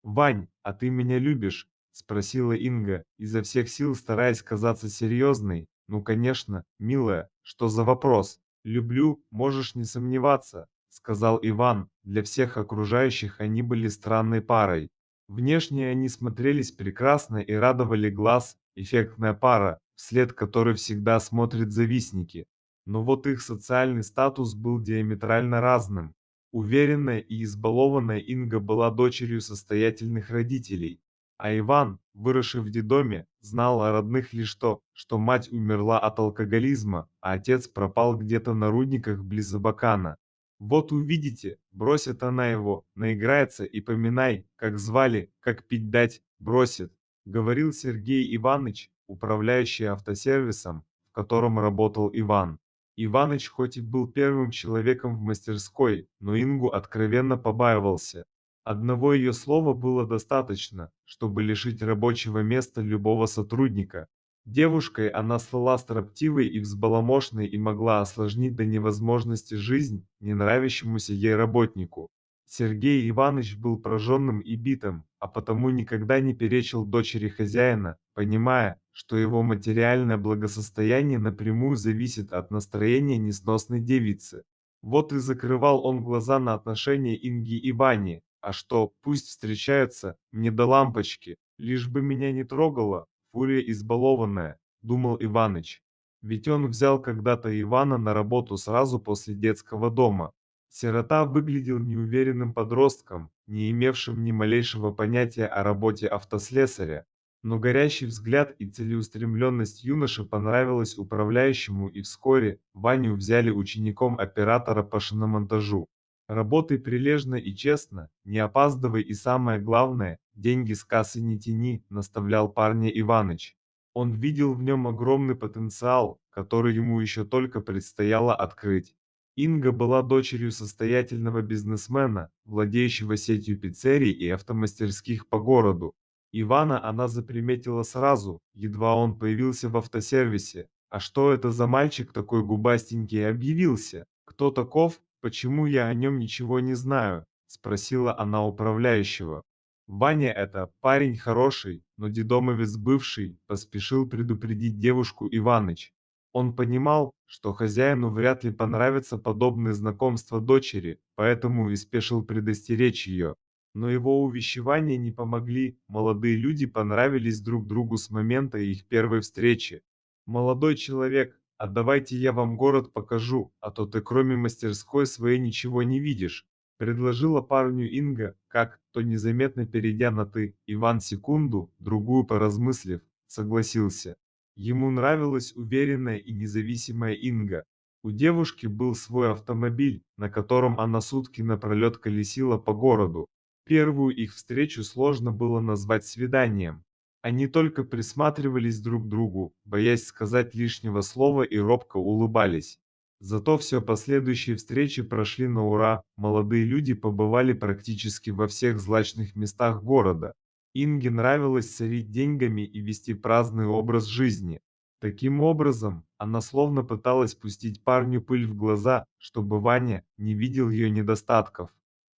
«Вань, а ты меня любишь?» – спросила Инга, изо всех сил стараясь казаться серьезной. «Ну, конечно, милая, что за вопрос? Люблю, можешь не сомневаться», – сказал Иван. Для всех окружающих они были странной парой. Внешне они смотрелись прекрасно и радовали глаз, эффектная пара, вслед которой всегда смотрят завистники. Но вот их социальный статус был диаметрально разным. Уверенная и избалованная Инга была дочерью состоятельных родителей, а Иван, выросший в детдоме, знал о родных лишь то, что мать умерла от алкоголизма, а отец пропал где-то на рудниках близ Абакана. «Вот увидите», — бросит она его, наиграется и поминай, как звали, как пить дать, бросит, говорил Сергей Иваныч, управляющий автосервисом, в котором работал Иван. Иваныч хоть и был первым человеком в мастерской, но Ингу откровенно побаивался. Одного ее слова было достаточно, чтобы лишить рабочего места любого сотрудника. Девушкой она слыла строптивой и взбаламошной и могла осложнить до невозможности жизнь не нравящемуся ей работнику. Сергей Иванович был прожженным и битым, а потому никогда не перечил дочери хозяина, понимая, что его материальное благосостояние напрямую зависит от настроения несносной девицы. Вот и закрывал он глаза на отношения Инги и Вани, а что, пусть встречаются, мне до лампочки, лишь бы меня не трогало, фурия избалованная, думал Иваныч. Ведь он взял когда-то Ивана на работу сразу после детского дома. Сирота выглядел неуверенным подростком, не имевшим ни малейшего понятия о работе автослесаря. Но горящий взгляд и целеустремленность юноши понравилась управляющему, и вскоре Ваню взяли учеником оператора по шиномонтажу. Работай прилежно и честно, не опаздывай и самое главное, деньги с кассы не тяни, наставлял парня Иваныч. Он видел в нем огромный потенциал, который ему еще только предстояло открыть. Инга была дочерью состоятельного бизнесмена, владеющего сетью пиццерий и автомастерских по городу. Ивана она заприметила сразу, едва он появился в автосервисе. А что это за мальчик такой губастенький объявился? Кто таков? Почему я о нем ничего не знаю? Спросила она управляющего. Ваня это парень хороший, но дедомовец бывший, поспешил предупредить девушку Иваныч. Он понимал, что хозяину вряд ли понравится подобное знакомство дочери, поэтому и спешил предостеречь ее. Но его увещевания не помогли, молодые люди понравились друг другу с момента их первой встречи. «Молодой человек, а давайте я вам город покажу, а то ты кроме мастерской своей ничего не видишь», предложила парню Инга, как-то незаметно перейдя на «ты». Иван секунду, другую поразмыслив, согласился. Ему нравилась уверенная и независимая Инга. У девушки был свой автомобиль, на котором она сутки напролет колесила по городу. Первую их встречу сложно было назвать свиданием. Они только присматривались друг к другу, боясь сказать лишнего слова, и робко улыбались. Зато все последующие встречи прошли на ура, молодые люди побывали практически во всех злачных местах города. Инге нравилось сорить деньгами и вести праздный образ жизни. Таким образом, она словно пыталась пустить парню пыль в глаза, чтобы Ваня не видел ее недостатков.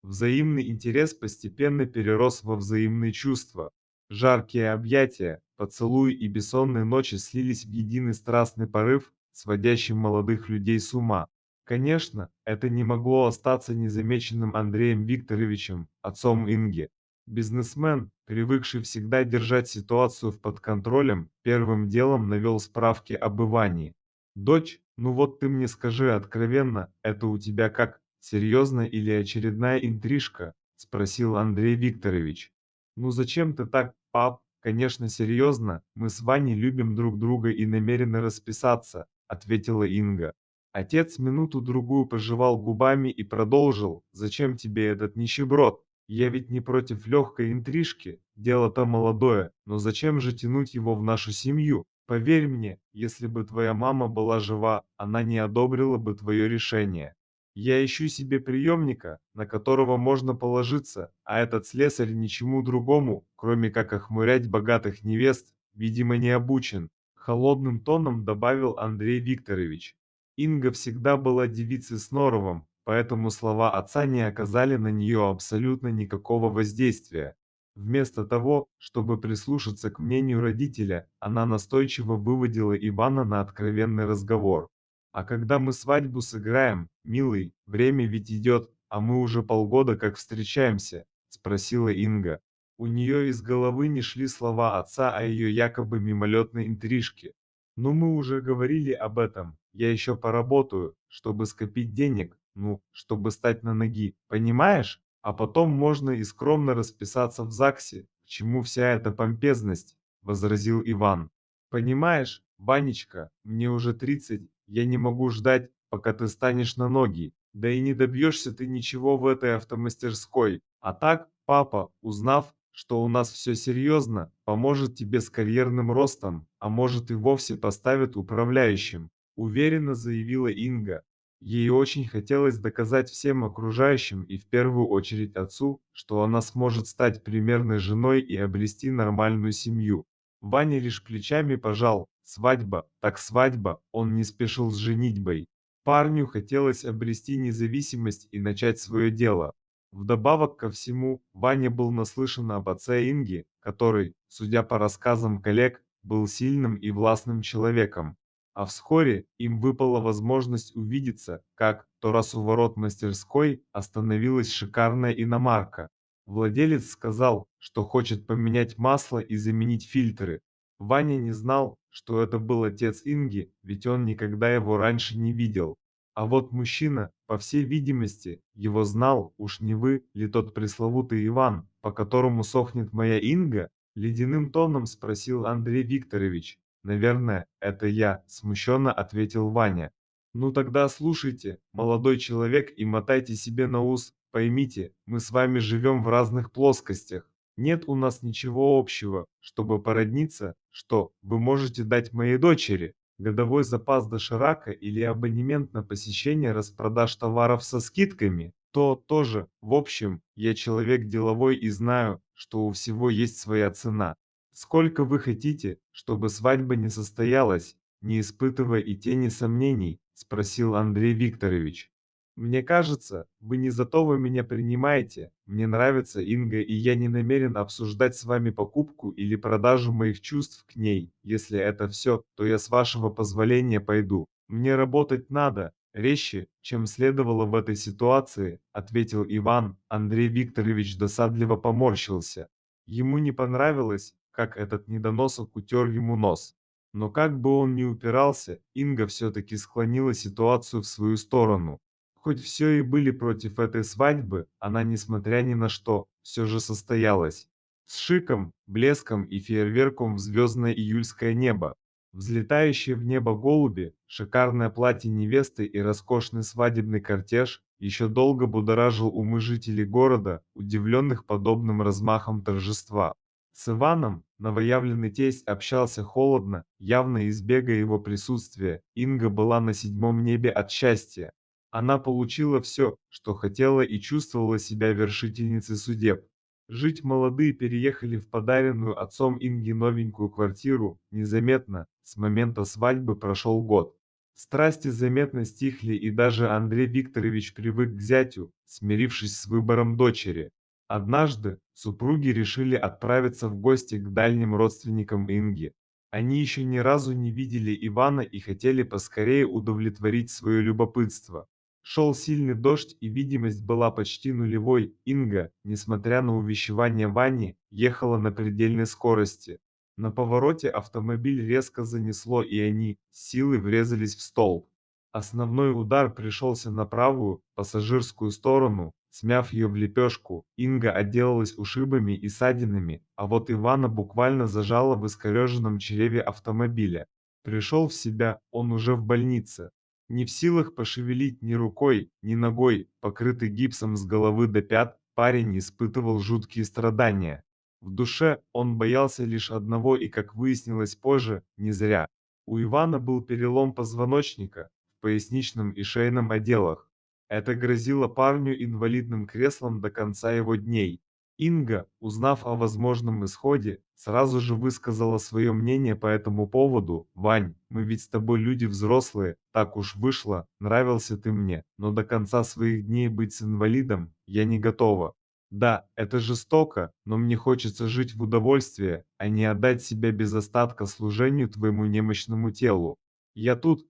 Взаимный интерес постепенно перерос во взаимные чувства. Жаркие объятия, поцелуи и бессонные ночи слились в единый страстный порыв, сводящий молодых людей с ума. Конечно, это не могло остаться незамеченным Андреем Викторовичем, отцом Инги. Бизнесмен, привыкший всегда держать ситуацию под контролем, первым делом навел справки об Иване. «Дочь, ну вот ты мне скажи откровенно, это у тебя как, серьезно или очередная интрижка?» – спросил Андрей Викторович. «Ну зачем ты так, пап? Конечно, серьезно, мы с Ваней любим друг друга и намерены расписаться», – ответила Инга. Отец минуту-другую пожевал губами и продолжил: «Зачем тебе этот нищеброд? Я ведь не против легкой интрижки, дело-то молодое, но зачем же тянуть его в нашу семью? Поверь мне, если бы твоя мама была жива, она не одобрила бы твое решение. Я ищу себе преемника, на которого можно положиться, а этот слесарь ничему другому, кроме как охмурять богатых невест, видимо, не обучен», — холодным тоном добавил Андрей Викторович. Инга всегда была девицей с норовом, поэтому слова отца не оказали на нее абсолютно никакого воздействия. Вместо того, чтобы прислушаться к мнению родителя, она настойчиво выводила Ивана на откровенный разговор. «А когда мы свадьбу сыграем, милый, время ведь идет, а мы уже полгода как встречаемся?» – спросила Инга. У нее из головы не шли слова отца о ее якобы мимолетной интрижке. «Ну мы уже говорили об этом, я еще поработаю, чтобы скопить денег, ну, чтобы стать на ноги, понимаешь? А потом можно и скромно расписаться в ЗАГСе. К чему вся эта помпезность?» – возразил Иван. «Понимаешь, Ванечка, мне уже 30, я не могу ждать, пока ты станешь на ноги. Да и не добьешься ты ничего в этой автомастерской. А так, папа, узнав, что у нас все серьезно, поможет тебе с карьерным ростом, а может и вовсе поставит управляющим», – уверенно заявила Инга. Ей очень хотелось доказать всем окружающим и в первую очередь отцу, что она сможет стать примерной женой и обрести нормальную семью. Ваня лишь плечами пожал. Свадьба, так свадьба, он не спешил с женитьбой. Парню хотелось обрести независимость и начать свое дело. Вдобавок ко всему, Ваня был наслышан об отце Инги, который, судя по рассказам коллег, был сильным и властным человеком. А вскоре им выпала возможность увидеться, как то раз у ворот мастерской остановилась шикарная иномарка. Владелец сказал, что хочет поменять масло и заменить фильтры. Ваня не знал, что это был отец Инги, ведь он никогда его раньше не видел. А вот мужчина, по всей видимости, его знал, уж не вы ли тот пресловутый Иван, по которому сохнет моя Инга? Ледяным тоном спросил Андрей Викторович. «Наверное, это я», – смущенно ответил Ваня. «Ну тогда слушайте, молодой человек, и мотайте себе на ус. Поймите, мы с вами живем в разных плоскостях. Нет у нас ничего общего. Чтобы породниться, что вы можете дать моей дочери? Годовой запас доширака или абонемент на посещение распродаж товаров со скидками? То тоже. В общем, я человек деловой и знаю, что у всего есть своя цена. Сколько вы хотите, чтобы свадьба не состоялась, не испытывая и тени сомнений?» – спросил Андрей Викторович. «Мне кажется, вы не за то вы меня принимаете. Мне нравится Инга, и я не намерен обсуждать с вами покупку или продажу моих чувств к ней. Если это все, то я с вашего позволения пойду. Мне работать надо, резче, чем следовало в этой ситуации», – ответил Иван. Андрей Викторович досадливо поморщился. Ему не понравилось, как этот недоносок утер ему нос. Но как бы он ни упирался, Инга все-таки склонила ситуацию в свою сторону. Хоть все и были против этой свадьбы, она, несмотря ни на что, все же состоялась. С шиком, блеском и фейерверком в звездное июльское небо. Взлетающие в небо голуби, шикарное платье невесты и роскошный свадебный кортеж еще долго будоражил умы жителей города, удивленных подобным размахом торжества. С Иваном новоявленный тесть общался холодно, явно избегая его присутствия. Инга была на седьмом небе от счастья. Она получила все, что хотела, и чувствовала себя вершительницей судеб. Жить молодые переехали в подаренную отцом Инги новенькую квартиру незаметно. С момента свадьбы прошел год. Страсти заметно стихли, и даже Андрей Викторович привык к зятю, смирившись с выбором дочери. Однажды супруги решили отправиться в гости к дальним родственникам Инги. Они еще ни разу не видели Ивана и хотели поскорее удовлетворить свое любопытство. Шел сильный дождь, и видимость была почти нулевой. Инга, несмотря на увещевание Вани, ехала на предельной скорости. На повороте автомобиль резко занесло, и они с силой врезались в столб. Основной удар пришелся на правую, пассажирскую сторону, смяв ее в лепешку. Инга отделалась ушибами и ссадинами, а вот Ивана буквально зажало в искореженном чреве автомобиля. Пришел в себя он уже в больнице. Не в силах пошевелить ни рукой, ни ногой, покрытый гипсом с головы до пят, парень испытывал жуткие страдания. В душе он боялся лишь одного, и, как выяснилось позже, не зря. У Ивана был перелом позвоночника в поясничном и шейном отделах. Это грозило парню инвалидным креслом до конца его дней. Инга, узнав о возможном исходе, сразу же высказала свое мнение по этому поводу. «Вань, мы ведь с тобой люди взрослые, так уж вышло, нравился ты мне, но до конца своих дней быть с инвалидом я не готова. Да, это жестоко, но мне хочется жить в удовольствии, а не отдать себя без остатка служению твоему немощному телу. Я тут,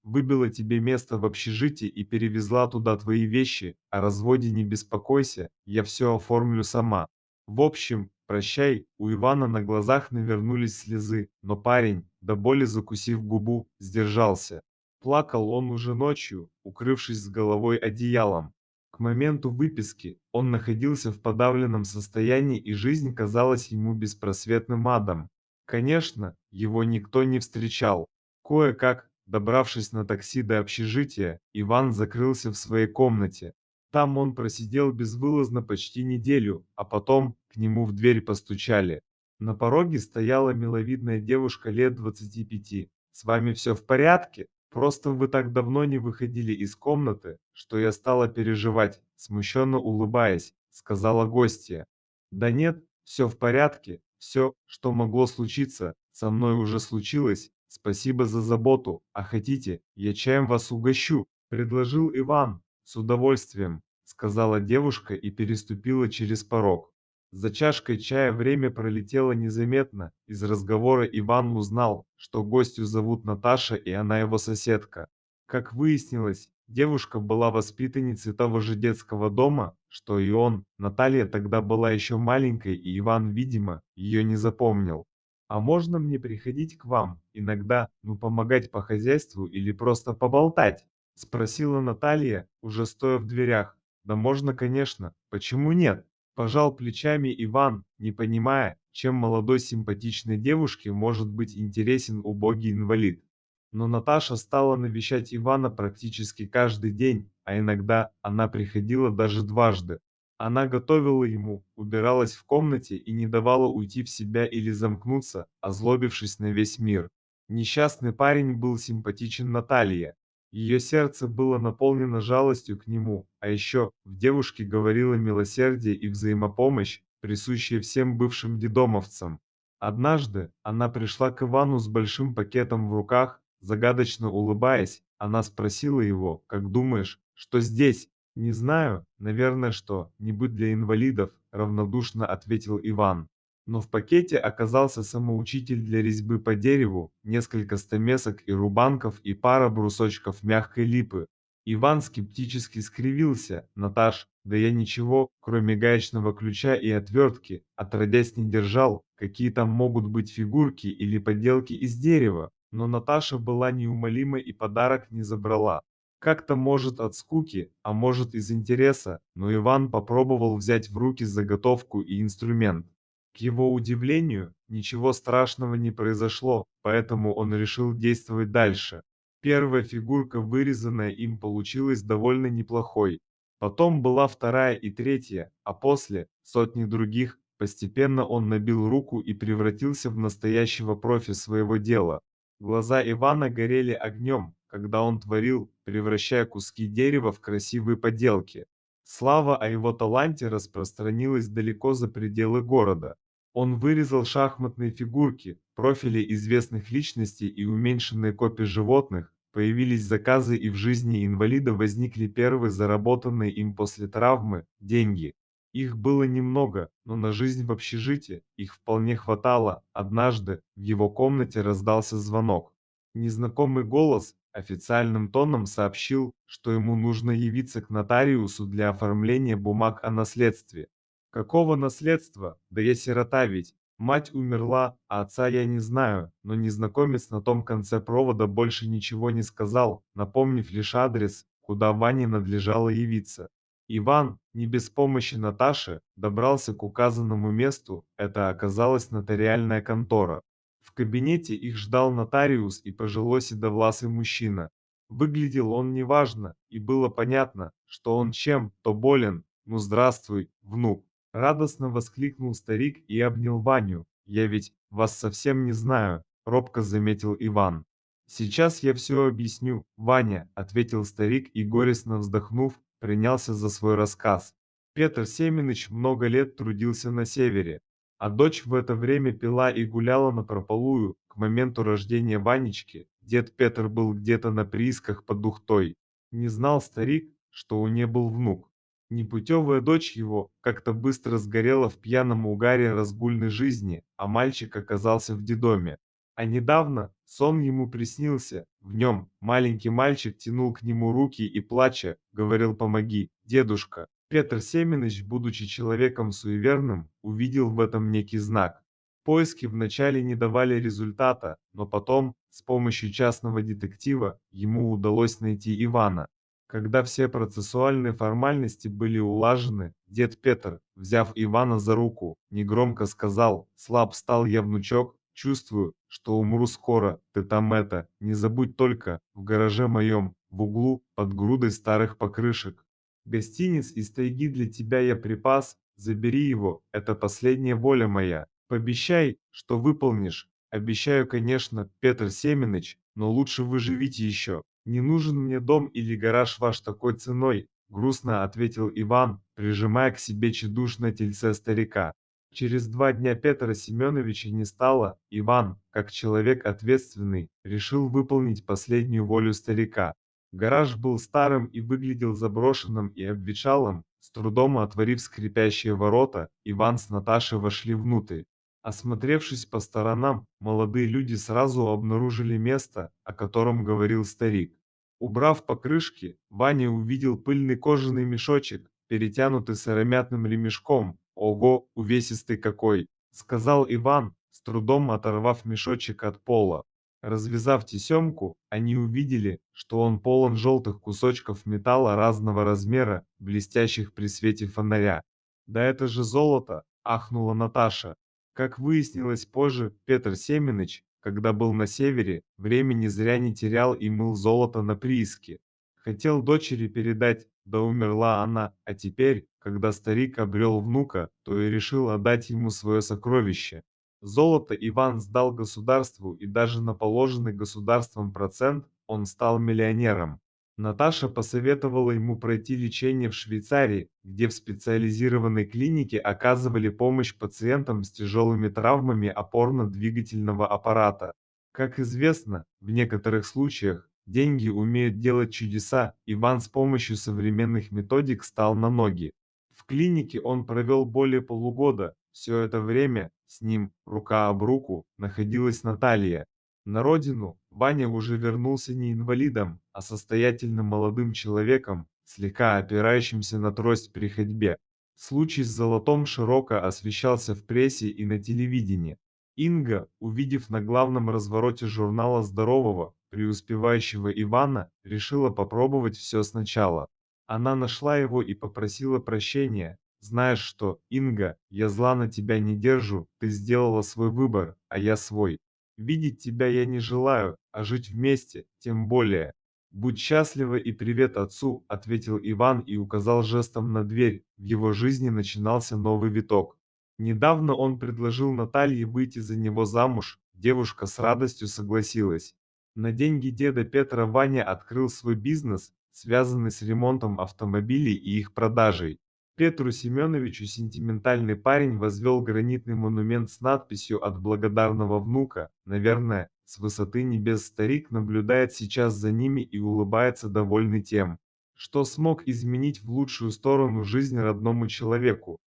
выбила тебе место в общежитии и перевезла туда твои вещи, о разводе не беспокойся, я все оформлю сама. В общем, прощай, у Ивана на глазах навернулись слезы, но парень, до боли закусив губу, сдержался. Плакал он уже ночью, укрывшись с головой одеялом. К моменту выписки он находился в подавленном состоянии, и жизнь казалась ему беспросветным адом. Конечно, его никто не встречал. Кое-как, добравшись на такси до общежития, Иван закрылся в своей комнате. Там он просидел безвылазно почти неделю, а потом к нему в дверь постучали. На пороге стояла миловидная девушка лет 25. «С вами все в порядке? Просто вы так давно не выходили из комнаты, что я стала переживать», смущенно улыбаясь, сказала гостья. «Да нет, все в порядке, все, что могло случиться, со мной уже случилось. Спасибо за заботу, а хотите, я чаем вас угощу», предложил Иван. «С удовольствием», сказала девушка и переступила через порог. За чашкой чая время пролетело незаметно. Из разговора Иван узнал, что гостью зовут Наташа, и она его соседка. Как выяснилось, девушка была воспитанницей того же детского дома, что и он. Наталья тогда была еще маленькой, и Иван, видимо, ее не запомнил. «А можно мне приходить к вам иногда, помогать по хозяйству или просто поболтать?» Спросила Наталья, уже стоя в дверях. «Да можно, конечно. Почему нет?» Пожал плечами Иван, не понимая, чем молодой симпатичной девушке может быть интересен убогий инвалид. Но Наташа стала навещать Ивана практически каждый день, а иногда она приходила даже дважды. Она готовила ему, убиралась в комнате и не давала уйти в себя или замкнуться, озлобившись на весь мир. Несчастный парень был симпатичен Наталье. Ее сердце было наполнено жалостью к нему, а еще в девушке говорило милосердие и взаимопомощь, присущие всем бывшим детдомовцам. Однажды она пришла к Ивану с большим пакетом в руках, загадочно улыбаясь, она спросила его: «Как думаешь, что здесь?» «Не знаю, наверное, что-нибудь для инвалидов», равнодушно ответил Иван. Но в пакете оказался самоучитель для резьбы по дереву, несколько стамесок и рубанков и пара брусочков мягкой липы. Иван скептически скривился. «Наташ, да я ничего, кроме гаечного ключа и отвертки, отродясь не держал, какие там могут быть фигурки или поделки из дерева». Но Наташа была неумолима и подарок не забрала. Как-то может от скуки, а может из интереса, но Иван попробовал взять в руки заготовку и инструмент. К его удивлению, ничего страшного не произошло, поэтому он решил действовать дальше. Первая фигурка, вырезанная им, получилась довольно неплохой. Потом была вторая и третья, а после сотни других. Постепенно он набил руку и превратился в настоящего профи своего дела. Глаза Ивана горели огнем, когда он творил, превращая куски дерева в красивые поделки. Слава о его таланте распространилась далеко за пределы города. Он вырезал шахматные фигурки, профили известных личностей и уменьшенные копии животных. Появились заказы, и в жизни инвалида возникли первые заработанные им после травмы деньги. Их было немного, но на жизнь в общежитии их вполне хватало. Однажды в его комнате раздался звонок. Незнакомый голос официальным тоном сообщил, что ему нужно явиться к нотариусу для оформления бумаг о наследстве. «Какого наследства? Да я сирота ведь. Мать умерла, а отца я не знаю», но незнакомец на том конце провода больше ничего не сказал, напомнив лишь адрес, куда Ване надлежало явиться. Иван, не без помощи Наташи, добрался к указанному месту, это оказалась нотариальная контора. В кабинете их ждал нотариус и пожилой седовласый мужчина. Выглядел он неважно, и было понятно, что он чем-то болен. «Ну здравствуй, внук!» Радостно воскликнул старик и обнял Ваню. «Я ведь вас совсем не знаю», — робко заметил Иван. «Сейчас я все объясню, Ваня», — ответил старик и, горестно вздохнув, принялся за свой рассказ. Петр Семенович много лет трудился на севере, а дочь в это время пила и гуляла напропалую. К моменту рождения Ванечки дед Петр был где-то на приисках под Ухтой. Не знал старик, что у нее был внук. Непутевая дочь его как-то быстро сгорела в пьяном угаре разгульной жизни, а мальчик оказался в детдоме. А недавно сон ему приснился. В нем маленький мальчик тянул к нему руки и, плача, говорил: «Помоги, дедушка». Петр Семенович, будучи человеком суеверным, увидел в этом некий знак. Поиски вначале не давали результата, но потом, с помощью частного детектива, ему удалось найти Ивана. Когда все процессуальные формальности были улажены, дед Петр, взяв Ивана за руку, негромко сказал: «Слаб стал я, внучок, чувствую, что умру скоро, ты там это, не забудь только, в гараже моем, в углу, под грудой старых покрышек. Гостиниц из тайги для тебя я припас, забери его, это последняя воля моя. Пообещай, что выполнишь». «Обещаю, конечно, Петр Семенович, но лучше вы живите еще. Не нужен мне дом или гараж ваш такой ценой», — грустно ответил Иван, прижимая к себе тщедушное тельце старика. Через 2 дня Петра Семеновича не стало. Иван, как человек ответственный, решил выполнить последнюю волю старика. Гараж был старым и выглядел заброшенным и обветшалым. С трудом отворив скрипящие ворота, Иван с Наташей вошли внутрь. Осмотревшись по сторонам, молодые люди сразу обнаружили место, о котором говорил старик. Убрав покрышки, Ваня увидел пыльный кожаный мешочек, перетянутый сыромятным ремешком. «Ого, увесистый какой!» — сказал Иван, с трудом оторвав мешочек от пола. Развязав тесемку, они увидели, что он полон желтых кусочков металла разного размера, блестящих при свете фонаря. «Да это же золото!» — ахнула Наташа. Как выяснилось позже, Петр Семенович, когда был на севере, времени зря не терял и мыл золото на прииске. Хотел дочери передать, да умерла она, а теперь, когда старик обрел внука, то и решил отдать ему свое сокровище. Золото Иван сдал государству, и даже на положенный государством процент он стал миллионером. Наташа посоветовала ему пройти лечение в Швейцарии, где в специализированной клинике оказывали помощь пациентам с тяжелыми травмами опорно-двигательного аппарата. Как известно, в некоторых случаях деньги умеют делать чудеса. Иван с помощью современных методик стал на ноги. В клинике он провел более полугода. Все это время с ним, рука об руку, находилась Наталья. На родину Ваня уже вернулся не инвалидом, а состоятельным молодым человеком, слегка опирающимся на трость при ходьбе. Случай с золотом широко освещался в прессе и на телевидении. Инга, увидев на главном развороте журнала здорового, преуспевающего Ивана, решила попробовать все сначала. Она нашла его и попросила прощения. «Знаешь что, Инга, я зла на тебя не держу, ты сделала свой выбор, а я свой. Видеть тебя я не желаю, а жить вместе, тем более. Будь счастлива и привет отцу», — ответил Иван и указал жестом на дверь. В его жизни начинался новый виток. Недавно он предложил Наталье выйти за него замуж, девушка с радостью согласилась. На деньги деда Петра Ваня открыл свой бизнес, связанный с ремонтом автомобилей и их продажей. Петру Семеновичу сентиментальный парень возвел гранитный монумент с надписью «От благодарного внука». Наверное, с высоты небес старик наблюдает сейчас за ними и улыбается, довольный тем, что смог изменить в лучшую сторону жизнь родному человеку.